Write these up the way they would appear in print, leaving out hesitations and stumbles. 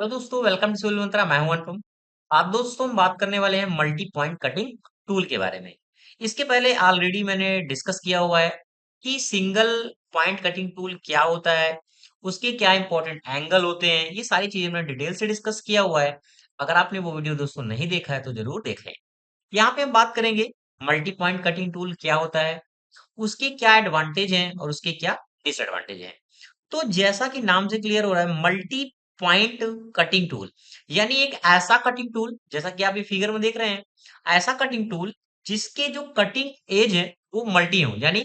तो दोस्तों welcome to civil मंत्रा। मैं हूं अनुपम। आज दोस्तों हम बात करने वाले हैं मल्टी पॉइंट कटिंग टूल के बारे में। इसके पहले ऑलरेडी मैंने डिस्कस किया हुआ है कि सिंगल पॉइंट कटिंग टूल क्या होता है, उसके क्या इंपॉर्टेंट एंगल होते हैं, ये सारी चीजें मैंने डिटेल से डिस्कस किया हुआ है। अगर आपने वो वीडियो दोस्तों नहीं देखा है तो जरूर देख लें। यहाँ पे हम बात करेंगे मल्टी पॉइंट कटिंग टूल क्या होता है, उसके क्या एडवांटेज हैं और उसके क्या डिसएडवांटेज हैं। तो जैसा कि नाम से क्लियर हो रहा है, मल्टी पॉइंट कटिंग टूल यानी एक ऐसा कटिंग टूल, जैसा कि आप ये फिगर में देख रहे हैं, ऐसा कटिंग टूल जिसके जो कटिंग एज है वो मल्टी हो, यानी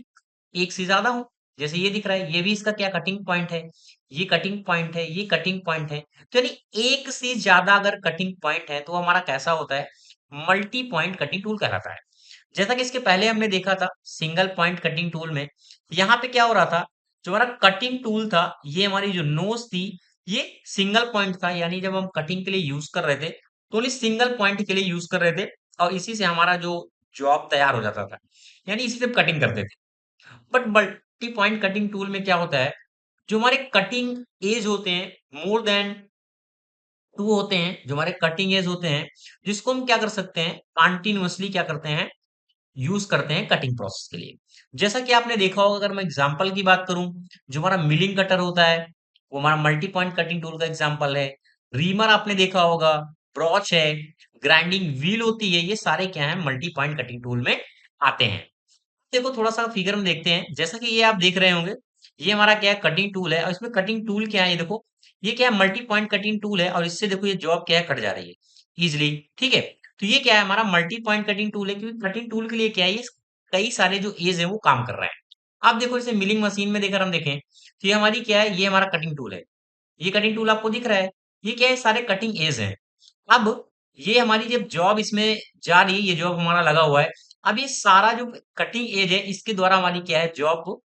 एक से ज्यादा हो। जैसे ये दिख रहा है, ये भी इसका क्या कटिंग पॉइंट है, ये कटिंग पॉइंट है, ये कटिंग पॉइंट है। तो यानी एक से ज्यादा अगर कटिंग पॉइंट है तो हमारा कैसा होता है, मल्टी पॉइंट कटिंग टूल कहलाता है। जैसा कि इसके पहले हमने देखा था सिंगल पॉइंट कटिंग टूल में, यहाँ पे क्या हो रहा था, जो हमारा कटिंग टूल था, ये हमारी जो नोज थी, ये सिंगल पॉइंट था, यानी जब हम कटिंग के लिए यूज कर रहे थे तो ओनली सिंगल पॉइंट के लिए यूज कर रहे थे और इसी से हमारा जो जॉब तैयार हो जाता था, यानी इसी से कटिंग करते थे। But multi point cutting tool में क्या होता है, जो हमारे कटिंग एज होते हैं, मोर देन टू होते हैं, जो हमारे कटिंग एज होते हैं, जिसको हम क्या कर सकते हैं, कंटिन्यूअसली क्या करते हैं, यूज करते हैं कटिंग प्रोसेस के लिए। जैसा कि आपने देखा होगा, अगर मैं एग्जांपल की बात करूं, जो हमारा मिलिंग कटर होता है वो हमारा मल्टी पॉइंट कटिंग टूल का एग्जांपल है। रीमर आपने देखा होगा, ब्रॉच है, ग्राइंडिंग व्हील होती है, ये सारे क्या है, मल्टी पॉइंट कटिंग टूल में आते हैं। देखो थोड़ा सा फिगर में देखते हैं, जैसा कि ये आप देख रहे होंगे, ये हमारा क्या है, कटिंग टूल है। और इसमें कटिंग टूल क्या है, ये देखो, ये क्या है, मल्टी पॉइंट कटिंग टूल है और इससे देखो ये जॉब क्या है, कट जा रही है इजिली। ठीक है, तो ये क्या है, हमारा मल्टी पॉइंट कटिंग टूल है, क्योंकि कटिंग टूल के लिए क्या है, ये कई सारे जो एज है वो काम कर रहे हैं। आप देखो इसे मिलिंग मशीन में देखकर हम देखें तो ये हमारी क्या है, ये हमारा कटिंग टूल है। ये कटिंग टूल आपको दिख रहा है, ये क्या है, सारे कटिंग एज हैं। अब ये हमारी जब जॉब इसमें जा रही है, ये जॉब हमारा लगा हुआ है। अब ये सारा जो कटिंग एज है, इसके द्वारा हमारी क्या है, जॉब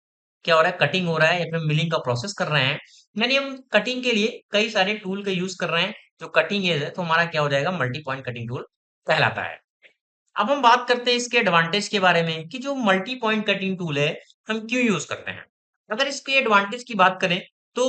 क्या हो रहा है, कटिंग हो रहा है या फिर मिलिंग का प्रोसेस कर रहे हैं। यानी हम कटिंग के लिए कई सारे टूल का यूज कर रहे हैं, जो कटिंग एज है, तो हमारा क्या हो जाएगा, मल्टी पॉइंट कटिंग टूल कहलाता है। अब हम बात करते हैं इसके एडवांटेज के बारे में कि जो मल्टी पॉइंट कटिंग टूल है हम क्यों यूज करते हैं। अगर इसके एडवांटेज की बात करें तो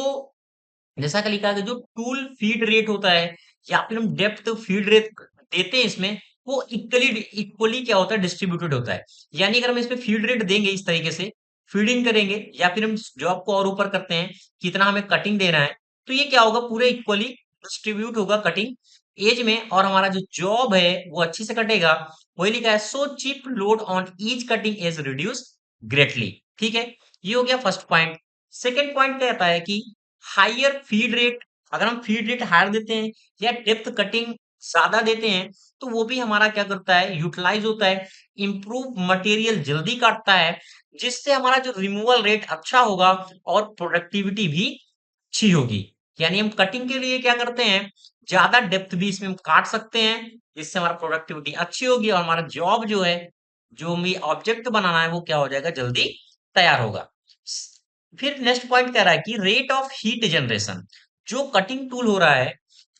जैसा कि लिखा है कि जो टूल फीड रेट होता है या फिर हम डेप्थ फीड रेट देते हैं इसमें, वो इक्वली इक्वली क्या होता है, डिस्ट्रीब्यूटेड होता है। यानी अगर हम इस पे फीड रेट देंगे, इस तरीके से फीडिंग करेंगे या फिर हम जॉब को और ऊपर करते हैं, कितना हमें कटिंग देना है, तो ये क्या होगा, पूरे इक्वली डिस्ट्रीब्यूट होगा कटिंग एज में और हमारा जो जॉब है वो अच्छे से कटेगा। वही लिखा है, so chip load on each cutting is reduce greatly. ठीक है, ये हो गया फर्स्ट पॉइंट। सेकेंड पॉइंट कहता है कि हायर फीड रेट, अगर हम फीड रेट हायर देते हैं या डेप्थ कटिंग ज्यादा देते हैं, तो वो भी हमारा क्या करता है, यूटिलाइज होता है, इंप्रूव मटेरियल जल्दी काटता है, जिससे हमारा जो रिमूवल रेट अच्छा होगा और प्रोडक्टिविटी भी अच्छी होगी। यानी हम कटिंग के लिए क्या करते हैं, ज्यादा डेप्थ भी इसमें हम काट सकते हैं, जिससे हमारा प्रोडक्टिविटी अच्छी होगी और हमारा जॉब जो है, जो हमें ऑब्जेक्ट बनाना है, वो क्या हो जाएगा, जल्दी तैयार होगा। फिर नेक्स्ट पॉइंट कह रहा है कि रेट ऑफ हीट जनरेशन, जो कटिंग टूल हो रहा है,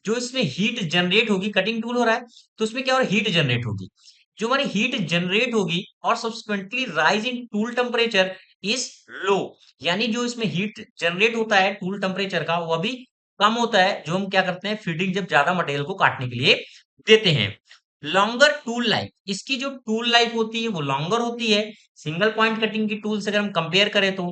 जो इसमें हीट जनरेट होगी, कटिंग टूल हो रहा है तो उसमें क्या हो रहा है, हीट जनरेट होगी। जो हमारी हीट जनरेट होगी और subsequently rise in tool temperature is low, यानी जो इसमें हीट जनरेट होता है टूल टेम्परेचर का, वो अभी कम होता है, जो हम क्या करते हैं, फीडिंग जब ज्यादा मटेरियल को काटने के लिए देते हैं। लॉन्गर टूल लाइफ, इसकी जो टूल लाइफ होती है वो लॉन्गर होती है सिंगल पॉइंट कटिंग की टूल से अगर हम कंपेयर करें तो।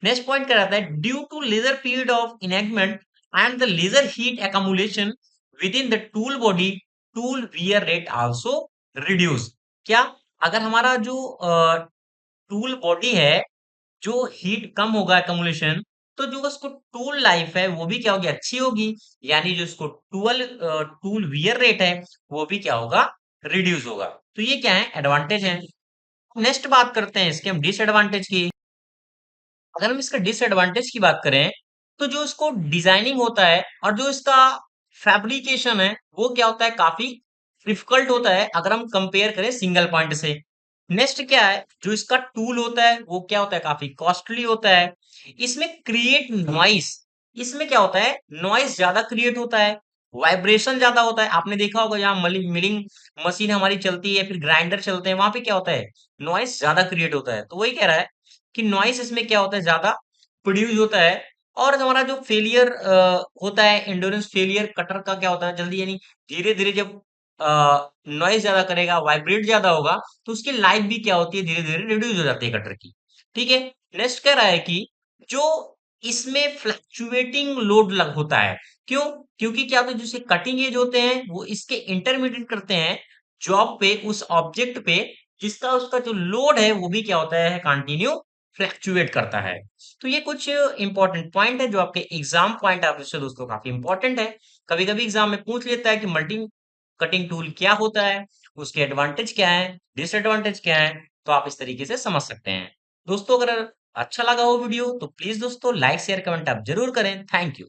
नेक्स्ट पॉइंट क्या रहता है, due to lesser period of engagement and the lesser heat accumulation within the tool body, tool wear rate also reduce. क्या, अगर हमारा जो टूल बॉडी है, जो हीट कम होगा एक्यूमुलेशन, तो जो उसको टूल लाइफ है वो भी क्या होगी, अच्छी होगी। यानी जो इसको टूल वियर रेट है वो भी क्या होगा, रिड्यूस होगा। तो ये क्या है, एडवांटेज है। नेक्स्ट बात करते हैं इसके हम डिसएडवांटेज की। अगर हम इसका डिसएडवांटेज की बात करें, तो जो इसको डिजाइनिंग होता है और जो इसका फैब्रिकेशन है वो क्या होता है, काफी डिफिकल्ट होता है अगर हम कंपेयर करें सिंगल पॉइंट से। नेक्स्ट क्या है, जो इसका टूल होता है वो क्या होता है, काफी कॉस्टली होता है। इसमें क्रिएट नॉइस, इसमें क्या होता है, नॉइस ज्यादा क्रिएट होता है, वाइब्रेशन ज्यादा होता है। आपने देखा होगा जहाँ मिलिंग मशीन हमारी चलती है, फिर ग्राइंडर चलते हैं, वहां पे क्या होता है, नॉइस ज्यादा क्रिएट होता है। तो वही कह रहा है कि नॉइस इसमें क्या होता है, ज्यादा प्रोड्यूस होता है और हमारा जो फेलियर होता है, एंड्योरेंस फेलियर कटर का क्या होता है, जल्दी यानी धीरे धीरे जब नॉइज ज्यादा करेगा, वाइब्रेट ज्यादा होगा, तो उसकी लाइफ भी क्या होती है, धीरे धीरे रिड्यूस हो जाती है कटर की। ठीक है। नेक्स्ट कह रहा है कि जो इसमें फ्लक्चुएटिंग लोड लग होता है, क्यों? क्योंकि क्या होता है, जैसे कटिंग एज होते हैं वो इसके इंटरमीडिएट करते हैं जॉब पे, उस ऑब्जेक्ट पे, जिसका उसका जो लोड है वो भी क्या होता है, कंटिन्यू फ्लक्चुएट करता है। तो ये कुछ इंपॉर्टेंट पॉइंट है जो आपके एग्जाम पॉइंट ऑफ व्यू से दोस्तों काफी इंपॉर्टेंट है। कभी कभी एग्जाम में पूछ लेता है कि मल्टी कटिंग टूल क्या होता है, उसके एडवांटेज क्या है, डिसएडवांटेज क्या है, तो आप इस तरीके से समझ सकते हैं। दोस्तों अगर अच्छा लगा हो वीडियो तो प्लीज दोस्तों लाइक शेयर कमेंट आप जरूर करें। Thank you.